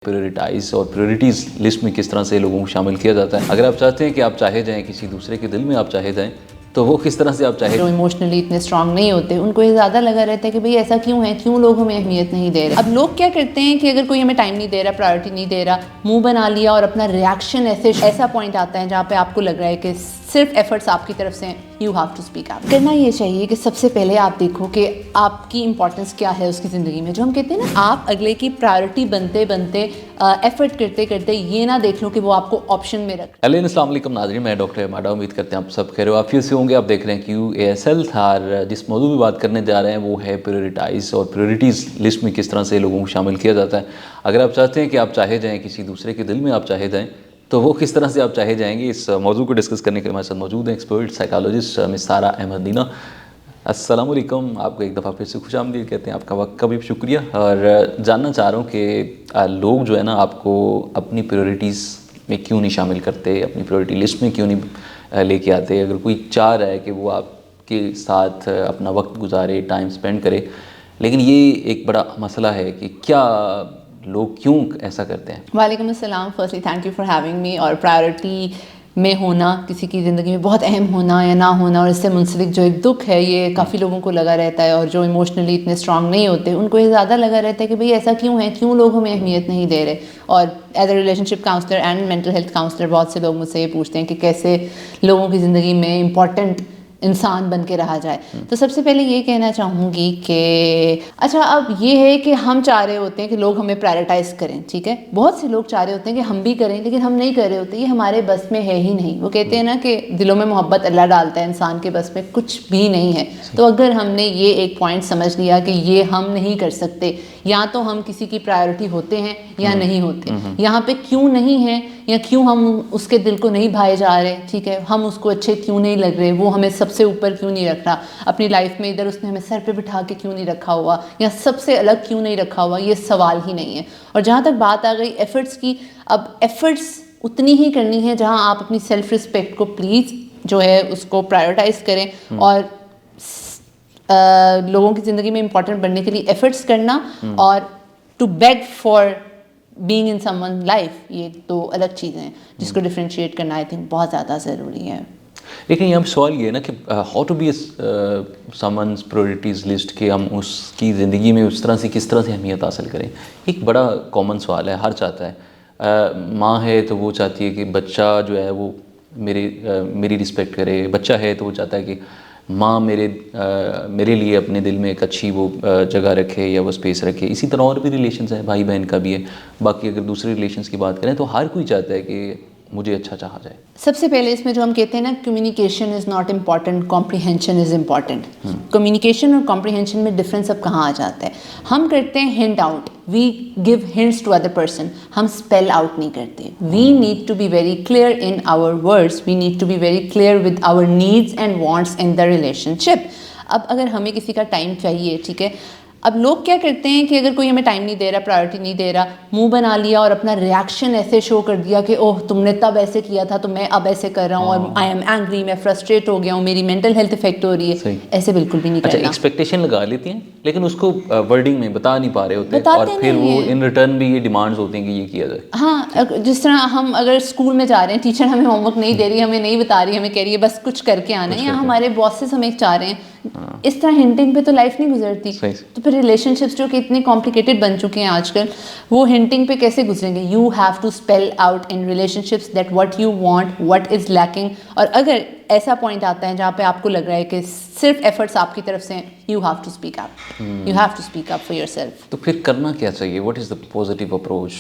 Prioritise اور priorities list میں کس طرح سے لوگوں کو شامل کیا جاتا ہے. اگر آپ چاہتے ہیں کہ آپ چاہے جائیں کسی دوسرے کے دل میں آپ چاہے جائیں تو وہ کس طرح سے آپ چاہے. جو ایموشنلی اتنے اسٹرانگ نہیں ہوتے ان کو یہ زیادہ لگا رہتا ہے کہ بھئی ایسا کیوں ہے, کیوں لوگ ہمیں اہمیت نہیں دے رہے. اب لوگ کیا کرتے ہیں کہ اگر کوئی ہمیں ٹائم نہیں دے رہا, پرائیورٹی نہیں دے رہا, منہ بنا لیا اور اپنا ریئیکشن ایسا پوائنٹ آتا ہے جہاں پہ آپ کو لگ رہا ہے کہ صرف ایفرٹس آپ کی طرف سے ہیں, you have to speak up. کرنا یہ چاہیے کہ سب سے پہلے آپ دیکھو کہ آپ کی امپورٹنس کیا ہے اس کی زندگی میں. جو ہم کہتے ہیں نا, آپ اگلے کی پرائیورٹی بنتے بنتے ایفرٹ کرتے کرتے یہ نہ دیکھ لو کہ وہ آپ کو آپشن میں رکھ. السلام علیکم ناظرین, میں ڈاکٹر ماڈا, امید کرتے ہیں آپ سب خیر و عافیت سے ہوں گے. آپ دیکھ رہے ہیں QASL اور جس موضوع میں بات کرنے جا رہے ہیں وہ ہے پریورٹائز اور پریورٹیز لسٹ میں کس طرح سے لوگوں کو شامل کیا جاتا ہے. اگر آپ چاہتے ہیں کہ آپ چاہے جائیں کسی دوسرے کے دل میں آپ چاہے جائیں تو وہ کس طرح سے آپ چاہے جائیں گے. اس موضوع کو ڈسکس کرنے کے لیے ہمارے ساتھ موجود ہیں ایکسپرٹ سائیکالوجسٹ مس سارہ احمد دینا. السلام علیکم, آپ کو ایک دفعہ پھر سے خوش آمدید کہتے ہیں. آپ کا وقت کا بھی شکریہ. اور جاننا چاہ رہا ہوں کہ لوگ جو ہے نا آپ کو اپنی پریورٹیز میں کیوں نہیں شامل کرتے, اپنی پریورٹی لسٹ میں کیوں نہیں لے کے آتے. اگر کوئی چاہ رہا ہے کہ وہ آپ کے ساتھ اپنا وقت گزارے, ٹائم سپینڈ کرے, لیکن یہ ایک بڑا مسئلہ ہے کہ کیا لوگ کیوں ایسا کرتے ہیں. وعلیکم السلام. Firstly thank you for having me. اور پرائیورٹی میں ہونا, کسی کی زندگی میں بہت اہم ہونا یا نہ ہونا, اور اس سے منسلک جو ایک دکھ ہے یہ کافی لوگوں کو لگا رہتا ہے. اور جو ایموشنلی اتنے اسٹرانگ نہیں ہوتے ان کو یہ زیادہ لگا رہتا ہے کہ بھئی ایسا کیوں ہے, کیوں لوگ ہمیں اہمیت نہیں دے رہے. اور as a relation ship counsellor and mental health counsellor بہت سے لوگ مجھ سے یہ پوچھتے ہیں کہ کیسے لوگوں کی زندگی میں امپورٹنٹ انسان بن کے رہا جائے. تو سب سے پہلے یہ کہنا چاہوں گی کہ اچھا, اب یہ ہے کہ ہم چاہ رہے ہوتے ہیں کہ لوگ ہمیں پرائیورٹائز کریں, ٹھیک ہے, بہت سے لوگ چاہ رہے ہوتے ہیں کہ ہم بھی کریں, لیکن ہم نہیں کر رہے ہوتے. یہ ہمارے بس میں ہے ہی نہیں. وہ کہتے ہیں نا کہ دلوں میں محبت اللہ ڈالتا ہے, انسان کے بس میں کچھ بھی نہیں ہے. تو اگر ہم نے یہ ایک پوائنٹ سمجھ لیا کہ یہ ہم نہیں کر سکتے, یا تو ہم کسی کی پرائیورٹی ہوتے ہیں یا نہیں ہوتے, یہاں پہ کیوں نہیں ہیں یا کیوں ہم اس کے دل کو نہیں بھائے جا رہے, ٹھیک ہے, ہم اس کو اچھے کیوں نہیں لگ رہے, وہ ہمیں سب سے اوپر کیوں نہیں رکھ رہا اپنی لائف میں, ادھر اس نے ہمیں سر پہ بٹھا کے کیوں نہیں رکھا ہوا, یا سب سے الگ کیوں نہیں رکھا ہوا, یہ سوال ہی نہیں ہے. اور جہاں تک بات آ گئی ایفرٹس کی, اب ایفرٹس اتنی ہی کرنی ہے جہاں آپ اپنی سیلف رسپیکٹ کو پلیز جو ہے اس کو پرائیورٹائز کریں, اور لوگوں کی زندگی میں امپورٹنٹ بننے کے لیے ایفرٹس کرنا, اور to beg for being in someone life, یہ دو الگ چیزیں ہیں جس کو ڈفرینشیٹ کرنا آئی تھنک بہت زیادہ ضروری ہے. لیکن یہاں سوال یہ ہے نا کہ how to be someone's priorities list, کہ ہم اس کی زندگی میں اس طرح سے کس طرح سے اہمیت حاصل کریں. ایک بڑا کامن سوال ہے, ہر چاہتا ہے. ماں ہے تو وہ چاہتی ہے کہ بچہ جو ہے وہ میری رسپیکٹ کرے, بچہ ہے تو وہ چاہتا ہے کہ ماں میرے لیے اپنے دل میں ایک اچھی وہ جگہ رکھے یا وہ اسپیس رکھے. اسی طرح اور بھی ریلیشنز ہیں, بھائی بہن کا بھی ہے. باقی اگر دوسرے ریلیشنز کی بات کریں تو ہر کوئی چاہتا ہے کہ مجھے اچھا چاہا جائے. سب سے پہلے اس میں جو ہم کہتے ہیں نا, communication is not important, comprehension is important. Communication اور کمپریہینشن میں ڈفرینس اب کہاں آ جاتا ہے. ہم کرتے ہیں hint out, we give hints to other person, ہم اسپیل آؤٹ نہیں کرتے. We need to be very clear in our words, we need to be very clear with our needs and wants in the relationship. اب اگر ہمیں کسی کا time چاہیے, ٹھیک ہے, اب لوگ کیا کرتے ہیں کہ اگر کوئی ہمیں ٹائم نہیں دے رہا, پرائیورٹی نہیں دے رہا, منہ بنا لیا اور اپنا ریئیکشن ایسے شو کر دیا کہ اوہ تم نے تب ایسے کیا تھا تو میں اب ایسے کر رہا ہوں, اور آئی ایم اینگری, میں فرسٹریٹ ہو گیا ہوں, میری مینٹل ہیلتھ افیکٹ ہو رہی ہے. ایسے بالکل بھی نہیں کرنا. اچھا, ایکسپیکٹیشن لگا لیتی ہیں لیکن اس کو ورڈنگ میں بتا نہیں پا رہے ہوتے, اور پھر وہ ان ریٹرن بھی یہ ڈیمانڈز ہوتی ہیں کہ یہ کیا جائے. ہاں, جس طرح ہم اگر اسکول میں جا رہے ہیں, ٹیچر ہمیں ہوم ورک نہیں دے رہی, ہمیں نہیں بتا رہی, ہمیں کہہ رہی ہے بس کچھ کر کے آنا ہے, یا ہمارے باسز ہمیں چاہ رہے ہیں, اس طرح ہنٹنگ پہ تو لائف نہیں گزرتی. تو پھر ریلیشن شپس جو کہ اتنے کمپلیکیٹڈ بن چکے ہیں آج کل, وہ ہنٹنگ پہ کیسے گزریں گے. You have to spell out in relationships that what you want, what is lacking. اور اگر ایسا پوائنٹ آتا ہے جہاں پہ آپ کو لگ رہا ہے کہ صرف ایفرٹس آپ کی طرف سے ہیں, you have to speak up, you have to speak up for yourself. تو پھر کرنا کیا چاہیے, what is the positive approach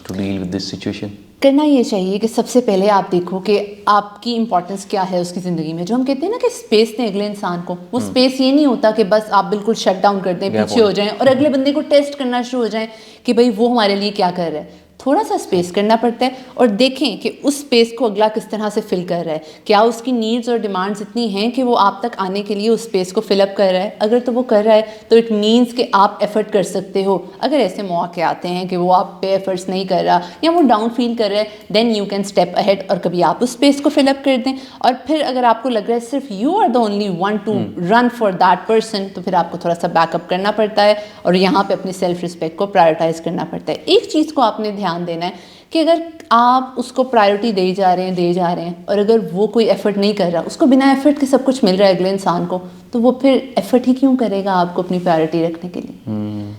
to deal with this situation. کرنا یہ چاہیے کہ سب سے پہلے آپ دیکھو کہ آپ کی امپورٹنس کیا ہے اس کی زندگی میں. جو ہم کہتے ہیں نا کہ اسپیس دیں اگلے انسان کو, وہ اسپیس یہ نہیں ہوتا کہ بس آپ بالکل شٹ ڈاؤن کر دیں, پیچھے ہو جائیں اور اگلے بندے کو ٹیسٹ کرنا شروع ہو جائیں کہ بھئی وہ ہمارے لیے کیا کر رہا ہے. تھوڑا سا اسپیس کرنا پڑتا ہے, اور دیکھیں کہ اس اسپیس کو اگلا کس طرح سے فل کر رہا ہے. کیا اس کی نیڈز اور ڈیمانڈز اتنی ہیں کہ وہ آپ تک آنے کے لیے اس اسپیس کو فل اپ کر رہا ہے. اگر تو وہ کر رہا ہے تو اٹ مینس کہ آپ ایفرٹ کر سکتے ہو. اگر ایسے مواقع آتے ہیں کہ وہ آپ پہ ایفرٹس نہیں کر رہا یا وہ ڈاؤن فیل کر رہا ہے, then you can step ahead, اور کبھی آپ اس اسپیس کو فل اپ کر دیں. اور پھر اگر آپ کو لگ رہا ہے صرف you are the only one to run for that person, تو پھر آپ کو تھوڑا سا بیک اپ کرنا پڑتا ہے, اور یہاں پہ اپنی سیلف رسپیکٹ کو پرائیورٹائز کرنا پڑتا ہے. ایک چیز کو آپ نے دھیان دھیان دینا ہے کہ اگر آپ اس کو پرائیورٹی دے جا رہے ہیں اور اگر وہ کوئی ایفرٹ نہیں کر رہا, اس کو بنا ایفرٹ کے سب کچھ مل رہا ہے اگلے انسان کو, تو وہ پھر ایفرٹ ہی کیوں کرے گا آپ کو اپنی پرائیورٹی رکھنے کے لیے.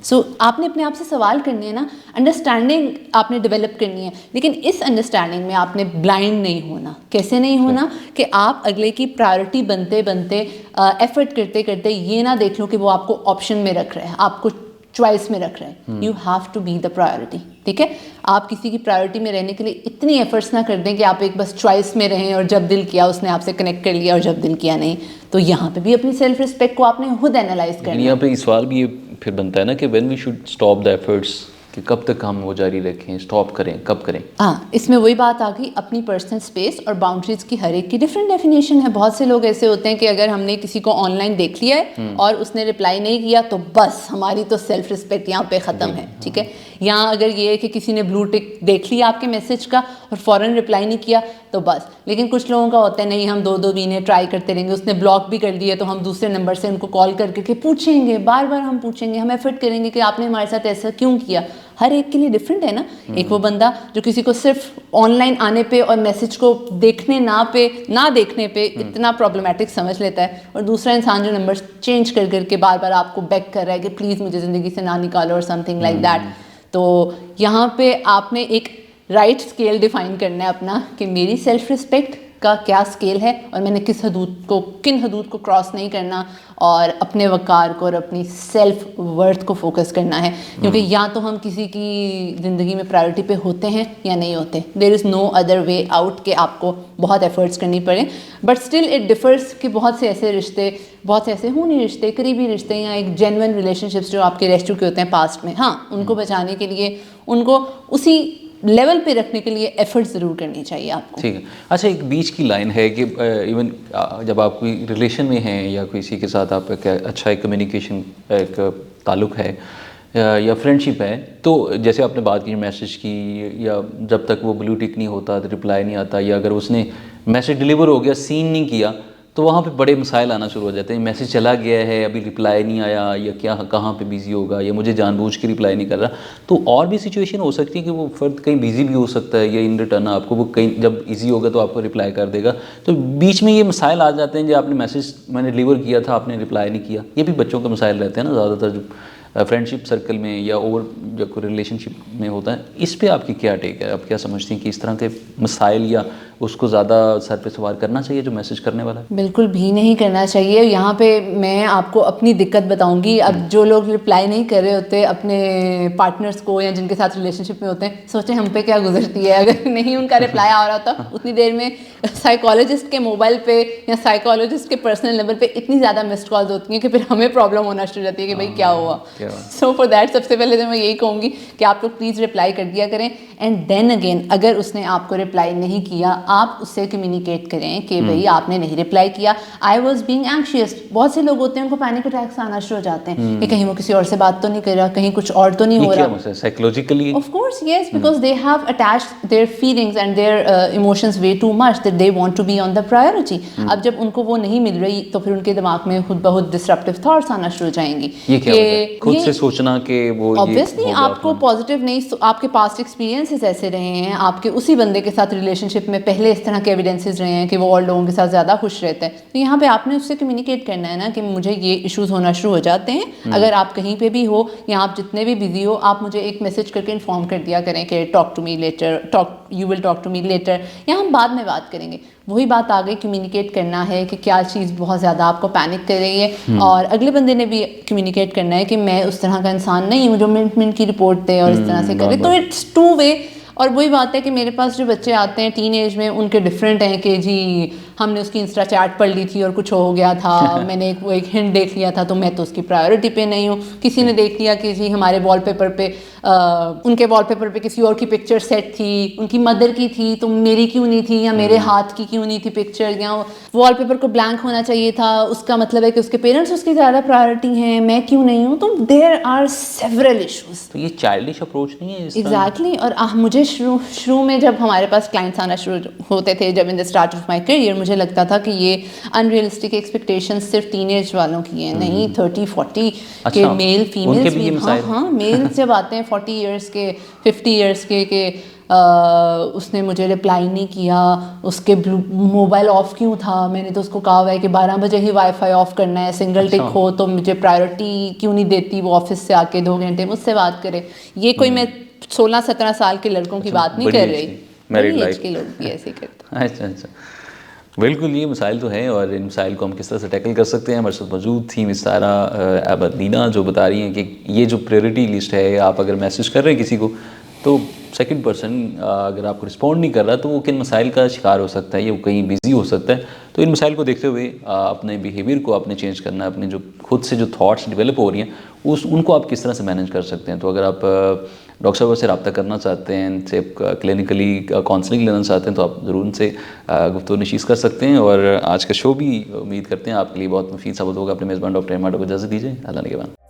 سو آپ نے اپنے آپ سے سوال کرنی ہے نا, انڈرسٹینڈنگ آپ نے ڈیولپ کرنی ہے, لیکن اس انڈرسٹینڈنگ میں آپ نے بلائنڈ نہیں ہونا. کیسے نہیں ہونا کہ آپ اگلے کی پرائیورٹی بنتے بنتے ایفرٹ کرتے کرتے یہ نہ دیکھ لو کہ وہ آپ کو آپشن میں رکھ رہے ہیں, آپ کو چوائس میں رکھ رہے ہیں. You have to be the priority. ٹھیک ہے, آپ کسی کی پرائیورٹی میں رہنے کے لیے اتنی ایفرٹس نہ کر دیں کہ آپ ایک بس چوائس میں رہیں اور جب دل کیا اس نے آپ سے کنیکٹ کر لیا اور جب دل کیا نہیں. تو یہاں پہ بھی اپنی سیلف رسپیکٹ کو آپ نے خود اینالائز کرنا ہے. یہاں پہ سوال بھی یہ پھر بنتا ہے نا کہ when we should stop the efforts, کہ کب تک ہم وہ جاری رکھیں, اسٹاپ کریں, کب کریں. ہاں, اس میں وہی بات آ گئی, اپنی پرسنل اسپیس اور باؤنڈریز کی ہر ایک کی ڈفرینٹ ڈیفینیشن ہے. بہت سے لوگ ایسے ہوتے ہیں کہ اگر ہم نے کسی کو آن لائن دیکھ لیا ہے اور اس نے رپلائی نہیں کیا تو بس ہماری تو سیلف رسپیکٹ یہاں پہ ختم ہے. ٹھیک ہے, یہاں اگر یہ ہے کہ کسی نے بلو ٹک دیکھ لیا آپ کے میسج کا اور فوراً رپلائی نہیں کیا تو بس. لیکن کچھ لوگوں کا ہوتا ہے نہیں, ہم 2 مہینے ٹرائی کرتے رہیں گے, اس نے بلاک بھی کر دیا تو ہم دوسرے نمبر سے ان کو کال کر کے پوچھیں گے, بار بار ہم پوچھیں گے, ہم ایفرٹ کریں گے کہ آپ نے ہمارے ساتھ ایسا کیوں کیا. ہر ایک کے لیے ڈفرینٹ ہے نا. ایک وہ بندہ جو کسی کو صرف آن لائن آنے پہ اور میسج کو دیکھنے نہ دیکھنے پہ اتنا پرابلمٹک سمجھ لیتا ہے, اور دوسرا انسان جو نمبر چینج کر کے بار بار آپ کو بیک کر رہا ہے کہ پلیز مجھے زندگی سے نہ نکالو اور سم تھنگ لائک دیٹ. تو یہاں پہ آپ نے ایک رائٹ اسکیل ڈیفائن کرنا ہے اپنا کہ میری سیلف رسپیکٹ کا کیا اسکیل ہے اور میں نے کن حدود کو کراس نہیں کرنا, اور اپنے وقار کو اور اپنی سیلف ورتھ کو فوکس کرنا ہے. کیونکہ یا تو ہم کسی کی زندگی میں پرائیورٹی پہ ہوتے ہیں یا نہیں ہوتے. دیر از نو ادر وے آؤٹ کہ آپ کو بہت ایفرٹس کرنی پڑے. بٹ اسٹل اٹ ڈفرس کہ بہت سے ایسے رشتے, بہت سے ایسے خونی رشتے, قریبی رشتے یا ایک جینون ریلیشن شپس جو آپ کے رہ چکے ہوتے ہیں پاسٹ میں, ہاں ان کو بچانے کے لیے, ان کو اسی لیول پہ رکھنے کے لیے ایفرٹ ضرور کرنی چاہیے آپ کو. ٹھیک ہے. اچھا, ایک بیچ کی لائن ہے کہ ایون جب آپ کوئی ریلیشن میں ہیں یا کسی کے ساتھ آپ کا اچھا ایک کمیونیکیشن ایک تعلق ہے یا فرینڈ شپ ہے, تو جیسے آپ نے بات کی میسج کی, یا جب تک وہ بلو ٹک نہیں ہوتا, رپلائی نہیں آتا, یا اگر اس نے میسج ڈلیور ہو گیا سین نہیں کیا, تو وہاں پہ بڑے مسائل آنا شروع ہو جاتے ہیں. میسج چلا گیا ہے, ابھی رپلائی نہیں آیا, یا کیا کہاں پہ بزی ہوگا, یا مجھے جان بوجھ کے رپلائی نہیں کر رہا. تو اور بھی سچویشن ہو سکتی ہے کہ وہ فرد کہیں بزی بھی ہو سکتا ہے, یا ان ریٹرن آپ کو وہ کہیں جب ایزی ہوگا تو آپ کو رپلائی کر دے گا. تو بیچ میں یہ مسائل آ جاتے ہیں, جو آپ نے میسج میں نے ڈلیور کیا تھا, آپ نے رپلائی نہیں کیا. یہ بھی بچوں کے مسائل رہتے ہیں نا زیادہ تر, جو فرینڈ شپ سرکل میں یا اوور جب کوئی ریلیشن شپ میں ہوتا ہے. اس پہ آپ کی کیا ٹیک ہے, آپ کیا سمجھتی ہیں کہ اس طرح کے مسائل یا اس کو زیادہ سر پہ سوار کرنا چاہیے جو میسج کرنے والا ہے؟ بالکل بھی نہیں کرنا چاہیے. یہاں پہ میں آپ کو اپنی دقت بتاؤں گی. اب جو لوگ رپلائی نہیں کر رہے ہوتے اپنے پارٹنرس کو یا جن کے ساتھ ریلیشن شپ میں ہوتے ہیں, سوچیں ہم پہ کیا گزرتی ہے. اگر نہیں ان کا رپلائی آ رہا ہوتا اتنی دیر میں سائیکالوجسٹ کے موبائل پہ یا سائیکالوجسٹ کے پرسنل نمبر پہ اتنی زیادہ مسڈ کالز ہوتی ہیں کہ پھر ہمیں پرابلم ہونا شروع ہو جاتی ہے کہ بھائی کیا ہوا. سو فار دیٹ سب سے پہلے تو میں یہی کہوں گی کہ آپ لوگ پلیز رپلائی کر دیا کریں. اینڈ دین اگین اگر اس نے آپ کو رپلائی نہیں کیا, آپ اس سے کمیونیکیٹ کریں کہ بھائی آپ نے نہیں رپلائی کیا, آئی واز بینگ اینکشیس. بہت سے لوگ ہوتے ہیں ان کو پینک اٹیکس آنا شروع ہو جاتے ہیں کہ کہیں وہ کسی اور سے بات تو نہیں کر رہا, کہیں کچھ اور تو نہیں ہو رہا. Psychologically of course yes, because they have attached their feelings and their emotions way too much that they want to be on the priority. اب جب ان کو وہ نہیں مل رہی تو پھر ان کے دماغ میں خود بہت ڈسرپٹیو تھاٹس آنا شروع ہو جائیں گی. یہ کیا خود سے سوچنا کہ وہ obviously آپ کو پازیٹیو نہیں, آپ کے پاسٹ ایکسپیرینسز ایسے رہے ہیں, آپ کے اسی بندے کے ساتھ ریلیشن شپ میں پہلے اس طرح کے ایویڈنسز رہے ہیں کہ وہ اور لوگوں کے ساتھ زیادہ خوش رہتے ہیں. تو یہاں پہ آپ نے اس سے کمیونیکیٹ کرنا ہے نا کہ مجھے یہ ایشوز ہونا شروع ہو جاتے ہیں. اگر آپ کہیں پہ بھی ہو یا آپ جتنے بھی بزی ہو, آپ مجھے ایک میسج کر کے انفارم کر دیا کریں کہ talk to me later, you will talk to me later, یا ہم بعد میں بات کریں گے. وہی بات آگے کمیونیکیٹ کرنا ہے کہ کیا چیز بہت زیادہ آپ کو پینک کر رہی ہے, اور اگلے بندے نے بھی کمیونیکیٹ کرنا ہے کہ میں اس طرح کا انسان نہیں ہوں جو منٹ کی رپورٹ دے اور اس طرح سے کرے. تو اٹس ٹو وے. اور وہی بات ہے کہ میرے پاس جو بچے آتے ہیں ٹین ایج میں, ان کے ڈفرینٹ ہیں کہ جی ہم نے اس کی انسٹا چیٹ پڑھ لی تھی اور کچھ ہو گیا تھا, میں نے ایک ہنٹ دیکھ لیا تھا تو میں تو اس کی پرائیورٹی پہ نہیں ہوں. کسی نے دیکھ لیا کہ جی ہمارے وال پیپر پہ, ان کے وال پیپر پہ کسی اور کی پکچر سیٹ تھی, ان کی مدر کی تھی تو میری کیوں نہیں تھی, یا میرے ہاتھ کی کیوں نہیں تھی پکچر, یا وال پیپر کو بلینک ہونا چاہیے تھا, اس کا مطلب ہے کہ اس کے پیرنٹس اس کی زیادہ پرائیورٹی ہیں, میں کیوں نہیں ہوں. تو دیر آر سیورل ایشوز. تو یہ چائلڈش اپروچ نہیں ہے ایگزیکٹلی. اور مجھے شروع میں جب ہمارے پاس کلائنٹس آنا شروع ہوتے تھے، جب in the start of my career, مجھے لگتا تھا کہ یہ ان ریئلسٹک ایکسپیکٹیشن صرف ٹین ایج والوں کی ہیں، نہیں 30-40 کے میل فیمیلز بھی. ہاں میلز جب آتے ہیں 40 ایئرس کے 50 ایئرس کے کہ اس نے مجھے رپلائی نہیں کیا، اس کے موبائل آف کیوں تھا، میں نے تو اس کو کہا ہوا ہے کہ 12 بجے ہی وائی فائی آف کرنا ہے، سنگل ٹک ہو تو مجھے پرائیورٹی کیوں نہیں دیتی، وہ آفس سے آ کے 2 گھنٹے مجھ سے بات کرے. یہ کوئی میں 16-17 سال کے لڑکوں کی بات نہیں کر رہی، میری ایج کے لوگ بھی ایسے کرتے ہیں. اچھا بالکل، یہ مسائل تو ہیں اور ان مسائل کو ہم کس طرح سے ٹیکل کر سکتے ہیں. ہمارے ساتھ موجود تھیں مس سارہ عبداللہ، جو بتا رہی ہیں کہ یہ جو پریورٹی لسٹ ہے، آپ اگر میسج کر رہے ہیں کسی کو تو سیکنڈ پرسن اگر آپ کو رسپونڈ نہیں کر رہا تو وہ کن مسائل کا شکار ہو سکتا ہے، یہ کہیں بزی ہو سکتا ہے. تو ان مسائل کو دیکھتے ہوئے اپنے بیہیویئر کو آپ نے چینج کرنا ہے، اپنے جو خود سے جو تھاٹس ڈیولپ ہو رہی ہیں ان کو آپ کس طرح سے مینیج کر سکتے ہیں. تو اگر آپ ڈاکٹر صاحب سے رابطہ کرنا چاہتے ہیں، ان سے کلینکلی کاؤنسلنگ لینا چاہتے ہیں تو آپ ضرور ان سے گفتگو نشیز کر سکتے ہیں. اور آج کا شو بھی امید کرتے ہیں آپ کے لیے بہت مفید ثابت ہوگا. اپنے میزبان ڈاکٹر ایما کو اجازت دیجیے. اللہ نگہبان.